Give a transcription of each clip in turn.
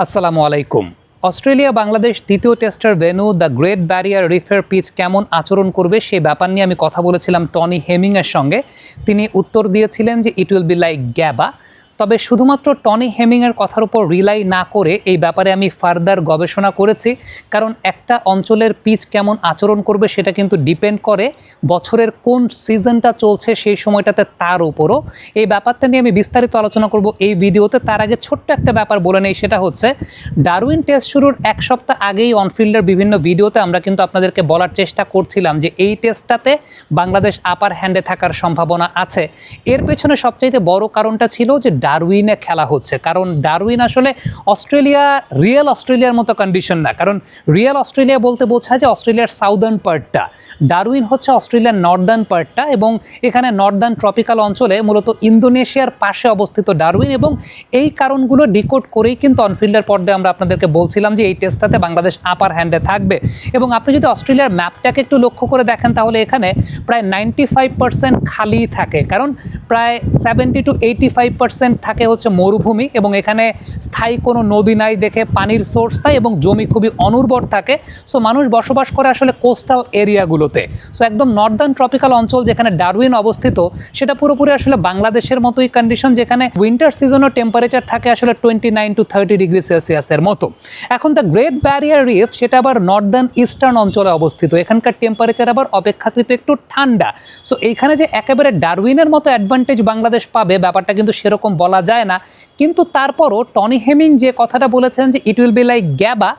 আসসালামু আলাইকুম। অস্ট্রেলিয়া বাংলাদেশ দ্বিতীয় টেস্টের ভেন্যু দ্য গ্রেট ব্যারিয়ার রিফের পিচ কেমন আচরণ করবে সেই ব্যাপার নিয়ে আমি কথা বলেছিলাম টনি হেমিংয়ের সঙ্গে। তিনি উত্তর দিয়েছিলেন যে it will be like Gabba. তবে শুধুমাত্র টনি হেমিংয়ের কথার উপর রিলাই না করে এই ব্যাপারে আমি ফার্দার গবেষণা করেছি, কারণ একটা অঞ্চলের পিচ কেমন আচরণ করবে সেটা কিন্তু ডিপেন্ড করে বছরের কোন সিজনটা চলছে সেই সময়টাতে, তার উপরও। এই ব্যাপারটা নিয়ে আমি বিস্তারিত আলোচনা করব এই ভিডিওতে। তার আগে ছোট্ট একটা ব্যাপার বলে নেই, সেটা হচ্ছে ডারউইন টেস্ট শুরুর এক সপ্তাহ আগেই অনফিল্ডের বিভিন্ন ভিডিওতে আমরা কিন্তু আপনাদেরকে বলার চেষ্টা করছিলাম যে এই টেস্টটাতে বাংলাদেশ আপার হ্যান্ডে থাকার সম্ভাবনা আছে। এর পেছনে সবচাইতে বড় কারণটা ছিল যে ডারউইনে খেলা হচ্ছে, কারণ ডারউইন আসলে রিয়েল অস্ট্রেলিয়ার মতো কন্ডিশন না। কারণ রিয়েল অস্ট্রেলিয়া বলতে বোঝায় যে অস্ট্রেলিয়ার সাউদার্ন পার্টটা, ডারউইন হচ্ছে অস্ট্রেলিয়ার নর্দার্ন পার্টটা, এবং এখানে নর্দার্ন ট্রপিক্যাল অঞ্চলে মূলত ইন্দোনেশিয়ার পাশে অবস্থিত ডারউইন। এবং এই কারণগুলো ডিকোড করেই কিন্তু অনফিল্ডের পর্দায় আমরা আপনাদেরকে বলছিলাম যে এই টেস্টটাতে বাংলাদেশ আপার হ্যান্ডে থাকবে। এবং আপনি যদি অস্ট্রেলিয়ার ম্যাপটাকে একটু লক্ষ্য করে দেখেন তাহলে এখানে প্রায় 95% খালি থাকে, কারণ প্রায় 70 to 85% থাকে হচ্ছে মরুভূমি, এবং এখানে স্থায়ী কোনো নদী নাই দেখে পানির সোর্স নাই, এবং জমি খুবই অনুর্বর থাকে। সো মানুষ বসবাস করে আসলে কোস্টাল এরিয়াগুলোতে। সো একদম নর্দার্ন ট্রপিক্যাল অঞ্চল যেখানে ডারউইন অবস্থিত সেটা পুরোপুরি আসলে বাংলাদেশের মতোই কন্ডিশন, যেখানে উইন্টার সিজনও টেম্পারেচার থাকে আসলে 29 to 30 ডিগ্রি সেলসিয়াসের মতো। এখন দ্য গ্রেট ব্যারিয়ার রিফ সেটা আবার নর্দার্ন ইস্টার্ন অঞ্চলে অবস্থিত, এখানকার টেম্পারেচার আবার অপেক্ষাকৃত একটু ঠান্ডা। সো এইখানে যে একেবারে ডারউইনের মতো অ্যাডভান্টেজ বাংলাদেশ পাবে ব্যাপারটা কিন্তু সেরকম বলা যায় না। কিন্তু তারপরও টনি হেমিং যে কথাটা বলেছেন যে it will be like Gabba,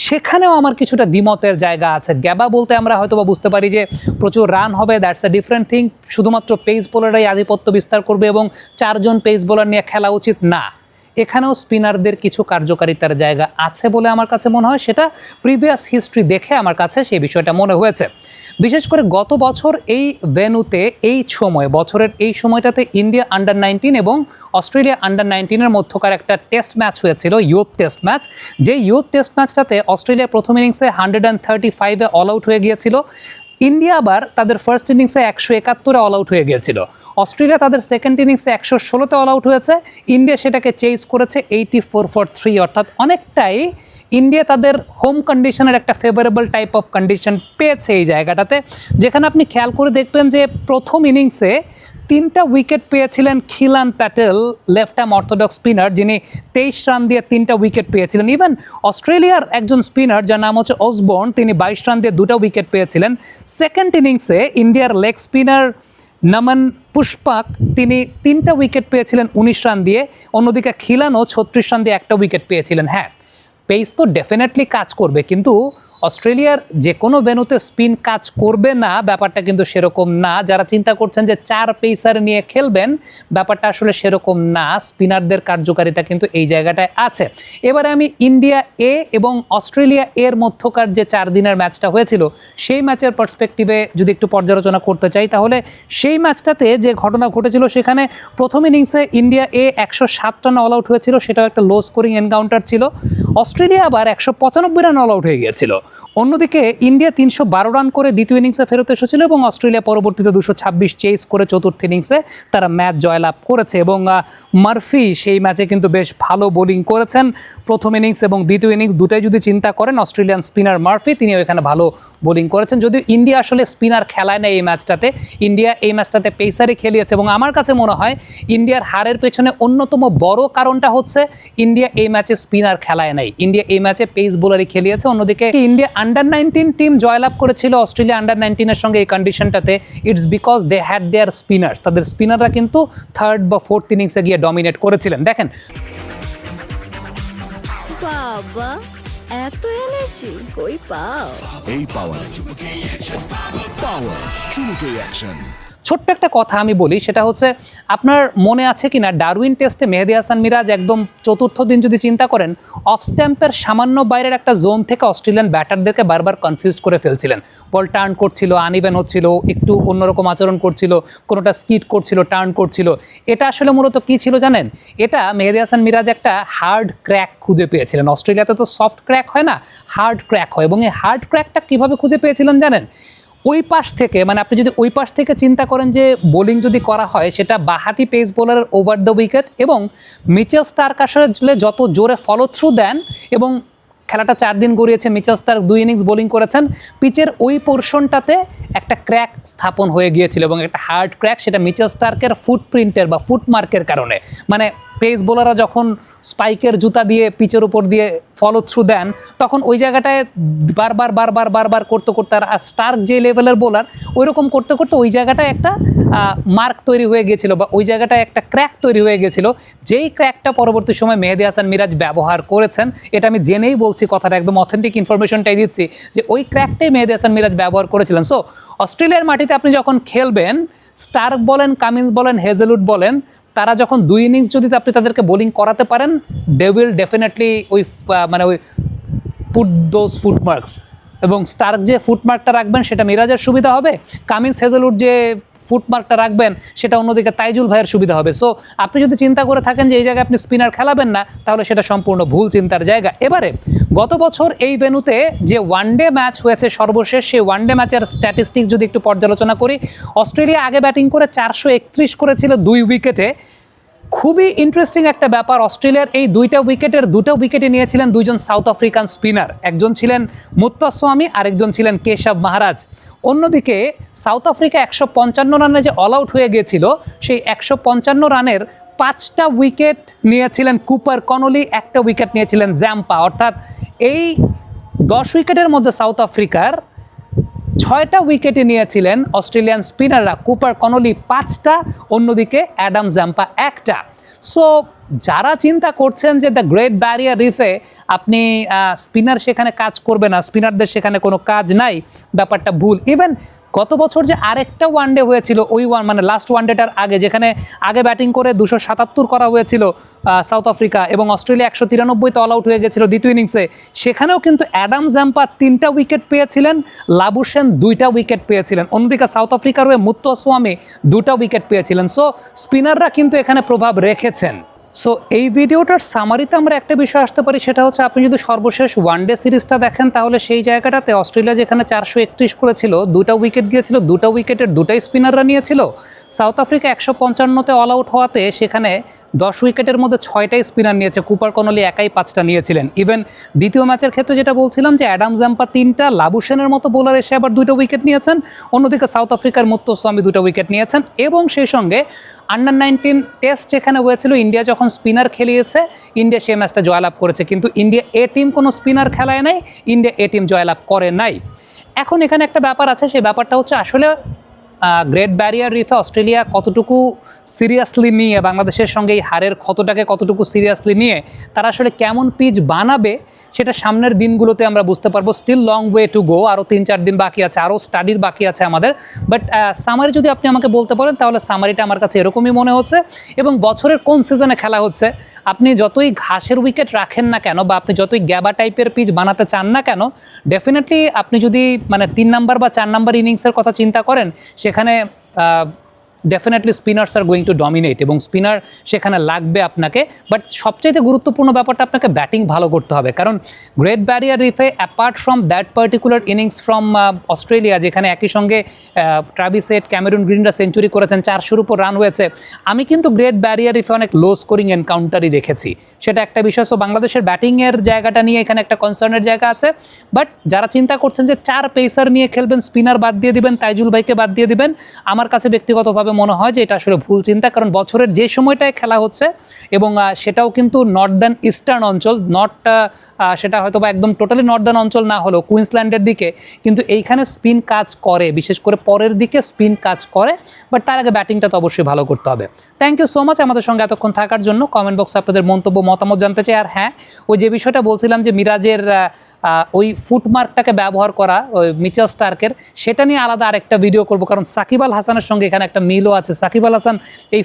সেখানেও আমার কিছুটা দ্বিমতের জায়গা আছে। গ্যাবা বলতে আমরা হয়তো বা বুঝতে পারি যে প্রচুর রান হবে, দ্যাটস এ ডিফারেন্ট থিং। শুধুমাত্র পেস বোলাররাই আধিপত্য বিস্তার করবে এবং 4 জন পেস বোলার নিয়ে খেলা উচিত না। এখানেও স্পিনারদের কিছু কার্যকারিতার জায়গা আছে বলে আমার কাছে মনে হয়, সেটা প্রিভিয়াস হিস্ট্রি দেখে আমার কাছে সেই বিষয়টা মনে হয়েছে। বিশেষ করে গত বছর এই ভেন্যুতে বছরের এই সময়টাতে ইন্ডিয়া আন্ডার 19 এবং অস্ট্রেলিয়া আন্ডার 19-এর মধ্যকার একটা টেস্ট ম্যাচ হয়েছিল, ইউথ টেস্ট ম্যাচ। যে ইউথ টেস্ট ম্যাচটাতে অস্ট্রেলিয়া প্রথম ইনিংসে 135-এ অল আউট হয়ে গিয়েছিল। ইন্ডিয়া আবার তাদের ফার্স্ট ইনিংসে 171-এ অল আউট হয়ে গিয়েছিল। অস্ট্রেলিয়া তাদের সেকেন্ড ইনিংসে 116-তে অল আউট হয়েছে, ইন্ডিয়া সেটাকে চেজ করেছে 84 for 3। অর্থাৎ অনেকটাই ইন্ডিয়া তাদের হোম কন্ডিশনের একটা ফেভারেবল টাইপ অফ কন্ডিশন পেয়েছে এই জায়গাটাতে। যেখানে আপনি খেয়াল করে দেখবেন যে প্রথম ইনিংসে 3টা উইকেট পেয়েছিলেন খিলান Patel, left arm orthodox spinner, যিনি 23 রান দিয়ে 3টা উইকেট পেয়েছিলেন। ইভেন অস্ট্রেলিয়ার একজন স্পিনার যার নাম হচ্ছে অসবর্ন, তিনি 22 রান দিয়ে 2টা উইকেট পেয়েছিলেন। সেকেন্ড ইনিংসে ইন্ডিয়ার লেগ স্পিনার নমন পুষ্পাক, তিনি 3টা উইকেট পেয়েছিলেন 19 রান দিয়ে। অন্যদিকে খিলানও 36 রান দিয়ে 1টা উইকেট পেয়েছিলেন। হ্যাঁ, পেস তো ডেফিনেটলি কাজ করবে, কিন্তু অস্ট্রেলিয়ার যে কোনো ভেন্যুতে স্পিন কাজ করবে না ব্যাপারটা কিন্তু সেরকম না। যারা চিন্তা করছেন যে 4 পেসার নিয়ে খেলবেন, ব্যাপারটা আসলে সেরকম না। স্পিনারদের কার্যকারিতা কিন্তু এই জায়গাটায় আছে। এবারে আমি ইন্ডিয়া এ এবং অস্ট্রেলিয়া এর মধ্যকার যে 4 দিনের ম্যাচটা হয়েছিল সেই ম্যাচের পার্সপেক্টিভে যদি একটু পর্যালোচনা করতে চাই, তাহলে সেই ম্যাচটাতে যে ঘটনা ঘটেছিল সেখানে প্রথম ইনিংসে ইন্ডিয়া এ 107 রান অল আউট হয়েছিল, সেটাও একটা লো স্কোরিং এনকাউন্টার ছিল। অস্ট্রেলিয়া আবার 195 রান অল আউট হয়ে গিয়েছিল। অন্যদিকে ইন্ডিয়া 312 রান করে দ্বিতীয় ইনিংসে ফেরত এসেছিল, এবং অস্ট্রেলিয়া পরবর্তীতে 226 চেস করে চতুর্থ ইনিংসে তারা ম্যাচ জয়লাভ করেছে। এবং মার্ফি সেই ম্যাচে কিন্তু বেশ ভালো বোলিং করেছেন। প্রথম ইনিংস এবং দ্বিতীয় ইনিংস দুটাই যদি চিন্তা করেন, অস্ট্রেলিয়ান স্পিনার মার্ফি তিনিও এখানে ভালো বোলিং করেছেন। যদিও ইন্ডিয়া আসলে স্পিনার খেলায় নেই এই ম্যাচটাতে, ইন্ডিয়া এই ম্যাচটাতে পেসারই খেলিয়েছে। এবং আমার কাছে মনে হয় ইন্ডিয়ার হারের পেছনে অন্যতম বড় কারণটা হচ্ছে ইন্ডিয়া এই ম্যাচে স্পিনার খেলায় নাই, ইন্ডিয়া এই ম্যাচে পেস বোলারই খেলিয়েছে। অন্যদিকে ইন্ডিয়া আন্ডার 19 টিম জয়লাভ করেছিল অস্ট্রেলিয়া আন্ডার 19-এর সঙ্গে এই কন্ডিশনটাতে, it's because they had their spinners. তাদের স্পিনাররা কিন্তু থার্ড বা ফোর্থ ইনিংসে গিয়ে ডমিনেট করেছিলেন। দেখেন, বাবা এত এনার্জি কই পাও? এই পাওয়ার চুমুকে অ্যাকশন। ছোট্ট একটা কথা আমি বলি, সেটা হচ্ছে আপনার মনে আছে কিনা ডারউইন টেস্টে মেহেদী হাসান মিরাজ একদম চতুর্থ দিন যদি চিন্তা করেন, অফ স্ট্যাম্পের সামান্য বাইরের একটা জোন থেকে অস্ট্রেলিয়ান ব্যাটারদেরকে বারবার কনফিউজ করে ফেলছিলেন। বল টার্ন করছিল, আনইভেন হচ্ছিল, একটু অন্যরকম আচরণ করছিল, কোনোটা স্কিড করছিল, টার্ন করছিল। এটা আসলে মূলত কী ছিল জানেন? এটা মেহেদী হাসান মিরাজ একটা হার্ড ক্র্যাক খুঁজে পেয়েছিলেন। অস্ট্রেলিয়াতে তো সফট ক্র্যাক হয় না, হার্ড ক্র্যাক হয়। এবং এই হার্ড ক্র্যাকটা কীভাবে খুঁজে পেয়েছিলেন জানেন? ওই পাশ থেকে মানে আপনি যদি ওই পাশ থেকে চিন্তা করেন যে বোলিং যদি করা হয় সেটা বাঁহাতি পেস বোলারের ওভার দ্য উইকেট এবং মিচেল স্টার্ক আসলে যত জোরে ফলো থ্রু দেন এবং খেলাটা 4 দিন গড়িয়েছে, মিচেল স্টার্ক 2 ইনিংস বোলিং করেছেন, পিচের ওই পোর্শনটাতে একটা ক্র্যাক স্থাপন হয়ে গিয়েছিল এবং একটা হার্ড ক্র্যাক, সেটা মিচেল স্টার্কের ফুটপ্রিন্টের বা ফুটমার্কের কারণে। মানে পেস বোলাররা যখন স্পাইকের জুতা দিয়ে পিচের উপর দিয়ে ফলো থ্রু দেন তখন ওই জায়গাটায় বারবার করতে আর স্টার্ক যে লেভেলের বোলার ওইরকম করতে ওই জায়গাটায় একটা মার্ক তৈরি হয়ে গিয়েছিল বা ওই জায়গাটায় একটা ক্র্যাক তৈরি হয়ে গিয়েছিল, যেই ক্র্যাকটা পরবর্তী সময় মেহেদী হাসান মিরাজ ব্যবহার করেছেন। এটা আমি জেনেই বলছি, কথাটা একদম অথেন্টিক ইনফরমেশনটাই দিচ্ছি যে ওই ক্র্যাকটাই মেহেদী হাসান মিরাজ ব্যবহার করেছিলেন। সো অস্ট্রেলিয়ার মাটিতে আপনি যখন খেলবেন, স্টার্ক বলেন, কামিন্স বলেন, হেজেলউড বলেন, তারা যখন 2 ইনিংস যদি আপনি তাদেরকে বোলিং করাতে পারেন, দে উইল ডেফিনেটলি ওই পুট দোজ ফুটমার্কস। এবং স্টার্ক যে ফুটমার্কটা রাখবেন সেটা মিরাজের সুবিধা হবে, কামিন্স হেজেলউড যে ফুটমার্কটা রাখবেন সেটা অন্যদিকে তাইজুল ভাইয়ের সুবিধা হবে। সো আপনি যদি চিন্তা করে থাকেন যে এই জায়গায় আপনি স্পিনার খেলাবেন না, তাহলে সেটা সম্পূর্ণ ভুল চিন্তার জায়গা। এবারে গত বছর এই ভেন্যুতে যে ওয়ানডে ম্যাচ হয়েছে সর্বশেষ, সেই ওয়ানডে ম্যাচের স্ট্যাটিস্টিক্স যদি একটু পর্যালোচনা করি, অস্ট্রেলিয়া আগে ব্যাটিং করে 431 করেছিল 2 উইকেটে। খুবই ইন্টারেস্টিং একটা ব্যাপার, অস্ট্রেলিয়ার এই 2টা উইকেটে নিয়েছিলেন 2জন সাউথ আফ্রিকান স্পিনার, একজন ছিলেন মুত্তাসওয়ামি আর একজন ছিলেন কেশব মাহারাজ। অন্যদিকে সাউথ আফ্রিকা 155 রানে যে অল আউট হয়ে গিয়েছিল, সেই 155 রানের 5টা উইকেট নিয়েছিলেন কুপার কনলি, 1টা উইকেট নিয়েছিলেন জ্যাম্পা। অর্থাৎ এই 10 উইকেটের মধ্যে সাউথ আফ্রিকার 6টা উইকেটে নিয়েছিলেন অস্ট্রেলিয়ান স্পিনাররা, কুপার কনলি 5টা, অন্যদিকে অ্যাডাম জ্যাম্পা 1টা। সো যারা চিন্তা করছেন যে দ্য গ্রেট ব্যারিয়ার রিফে আপনি স্পিনার সেখানে কাজ করবে না, স্পিনারদের সেখানে কোনো কাজ নাই, ব্যাপারটা ভুল। ইভেন গত বছর যে আরেকটা ওয়ানডে হয়েছিল, ওই মানে লাস্ট ওয়ানডেটার আগে, যেখানে আগে ব্যাটিং করে 277 করা হয়েছিল সাউথ আফ্রিকা এবং অস্ট্রেলিয়া 193তে অল আউট হয়ে গেছিল দ্বিতীয় ইনিংসে, সেখানেও কিন্তু অ্যাডাম জ্যাম্পা 3টা উইকেট পেয়েছিলেন, লাবুশেন 2টা উইকেট পেয়েছিলেন, অন্যদিকে সাউথ আফ্রিকার হয়ে মুত্তাসওয়ামি 2টা উইকেট পেয়েছিলেন। সো স্পিনাররা কিন্তু এখানে প্রভাব রেখেছেন। সো এই ভিডিওটার সামারিতে আমরা একটা বিষয় আসতে পারি, সেটা হচ্ছে আপনি যদি সর্বশেষ ওয়ানডে সিরিজটা দেখেন, তাহলে সেই জায়গাটাতে অস্ট্রেলিয়া যেখানে 431 করেছিল, 2টা উইকেট গিয়েছিল, 2টা উইকেটের 2টাই স্পিনাররা নিয়েছিল। সাউথ আফ্রিকা 155তে অল আউট হওয়াতে সেখানে 10 উইকেটের মধ্যে 6টাই স্পিনার নিয়েছে, কুপার কনলি একাই 5টা নিয়েছিলেন। ইভেন দ্বিতীয় ম্যাচের ক্ষেত্রে যেটা বলছিলাম যে অ্যাডাম জ্যাম্পা 3টা, লাবুশেনের মতো বোলার এসে আবার 2টা উইকেট নিয়েছেন, অন্যদিকে সাউথ আফ্রিকার মুত্তাসওয়ামি 2টা উইকেট নিয়েছেন। এবং সেই সঙ্গে আন্ডার-19 টেস্ট যেখানে হয়েছিল, ইন্ডিয়া যখন স্পিনার খেলিয়েছে, ইন্ডিয়া সেই ম্যাচটা জয়লাভ করেছে, কিন্তু ইন্ডিয়া এ টিম কোনো স্পিনার খেলায় নাই, ইন্ডিয়া এ টিম জয়লাভ করে নাই। এখন এখানে একটা ব্যাপার আছে, সেই ব্যাপারটা হচ্ছে আসলে গ্রেট ব্যারিয়ার রিফে অস্ট্রেলিয়া কতটুকু সিরিয়াসলি নিয়ে, বাংলাদেশের সঙ্গে এই হারের ক্ষতটাকে কতটুকু সিরিয়াসলি নিয়ে তারা আসলে কেমন পিচ বানাবে, সেটা সামনের দিনগুলোতে আমরা বুঝতে পারবো। Still long way to go, আরও 3-4 দিন বাকি আছে, আরও স্টাডির বাকি আছে আমাদের। বাট সামারি যদি আপনি আমাকে বলতে পারেন, তাহলে সামারিটা আমার কাছে এরকমই মনে হচ্ছে। এবং বছরের কোন সিজনে খেলা হচ্ছে, আপনি যতই ঘাসের উইকেট রাখেন না কেন বা আপনি যতই গ্যাবা টাইপের পিচ বানাতে চান না কেন, ডেফিনেটলি আপনি যদি মানে 3 নাম্বার বা 4 নাম্বার ইনিংসের কথা চিন্তা করেন, সেখানে definitely spinners are going to dominate এবং স্পিনার সেখানে লাগবে আপনাকে। বাট সবচাইতে গুরুত্বপূর্ণ ব্যাপারটা, আপনাকে ব্যাটিং ভালো করতে হবে, কারণ গ্রেট ব্যারিয়ার রিফে apart from that particular innings from Australia, যেখানে একই সঙ্গে ট্রাভিস হেড, ক্যামেরুন গ্রিনরা সেঞ্চুরি করেছেন, 400-র উপর রান হয়েছে, আমি কিন্তু গ্রেট ব্যারিয়ার রিফে অনেক লো স্কোরিং এনকাউন্টারই দেখেছি, সেটা একটা বিষয়। সো বাংলাদেশের ব্যাটিংয়ের জায়গাটা নিয়ে এখানে একটা কনসার্নের জায়গা আছে। বাট যারা চিন্তা করছেন যে 4 পেসার নিয়ে খেলবেন, স্পিনার বাদ দিয়ে দিবেন, তাইজুল ভাইকে বাদ দিয়ে দিবেন, আমার কাছে ব্যক্তিগতভাবে মনে হয় যে এটা আসলে ভুল চিন্তা। কারণ বছরের যে সময়টায় খেলা হচ্ছে এবং সেটাও কিন্তু নর্দার্ন ইস্টার্ন অঞ্চল, সেটা হয়তো বা একদম টোটালি নর্দার্ন অঞ্চল না হলেও কুইন্সল্যান্ডের দিকে, কিন্তু এইখানে স্পিন কাজ করে, বিশেষ করে পরের দিকে স্পিন কাজ করে। বাট তার আগে ব্যাটিংটা তো অবশ্যই ভালো করতে হবে। থ্যাংক ইউ সো মাচ আমাদের সঙ্গে এতক্ষণ থাকার জন্য। কমেন্ট বক্সে আপনাদের মন্তব্য, মতামত জানতে চাই। আর হ্যাঁ, ওই যে বিষয়টা বলছিলাম যে মিরাজের ওই ফুটমার্কটাকে ব্যবহার করা ওই মিচেল স্টার্কের, সেটা নিয়ে আলাদা আরেকটা ভিডিও করব, কারণ সাকিব আল হাসানের সঙ্গে এখানে একটা মিলও আছে। সাকিব আল হাসান এই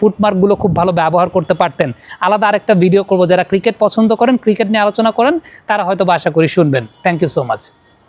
ফুটমার্কগুলো খুব ভালো ব্যবহার করতে পারতেন। আলাদা আরেকটা ভিডিও করব, যারা ক্রিকেট পছন্দ করেন, ক্রিকেট নিয়ে আলোচনা করেন, তারা হয়তো আশা করি শুনবেন। Thank you so much.